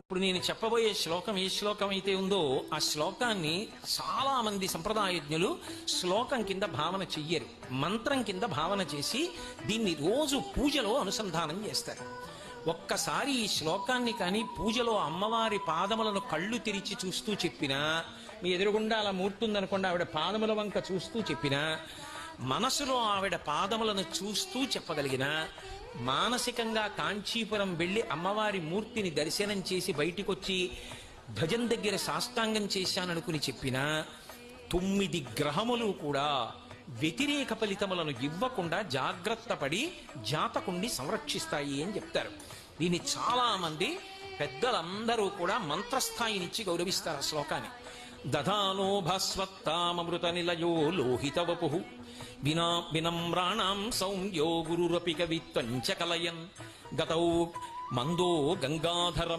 ఇప్పుడు నేను చెప్పబోయే శ్లోకం ఏ శ్లోకం అయితే ఉందో ఆ శ్లోకాన్ని చాలా మంది సంప్రదాయజ్ఞులు శ్లోకం కింద భావన చెయ్యరు, మంత్రం కింద భావన చేసి దీన్ని రోజు పూజలో అనుసంధానం చేస్తారు. ఒక్కసారి ఈ శ్లోకాన్ని కానీ పూజలో అమ్మవారి పాదములను కళ్ళు తెరిచి చూస్తూ చెప్పినా, మీ ఎదురుగుండా అలా మూర్తుందనుకోండి, ఆవిడ పాదముల వంక చూస్తూ చెప్పినా, మనసులో ఆవిడ పాదములను చూస్తూ చెప్పగలిగిన, మానసికంగా కాంచీపురం వెళ్ళి అమ్మవారి మూర్తిని దర్శనం చేసి బయటికొచ్చి ధ్వజం దగ్గర సాష్టాంగం చేశాననుకుని చెప్పినా 9 గ్రహములు కూడా వ్యతిరేక ఫలితములను ఇవ్వకుండా జాగ్రత్త పడి జాతకుణ్ణి సంరక్షిస్తాయి అని చెప్తారు. దీన్ని చాలా మంది పెద్దలందరూ కూడా మంత్రస్థాయి నుంచి గౌరవిస్తారు ఆ శ్లోకాన్ని. దధానో భాస్వత్తామృత నిలయో లోహిత వపు వినమ్రాణం సౌమ్యో గురురపి కవిత్వం చ కలయన్ గతౌ మందో గంగాధర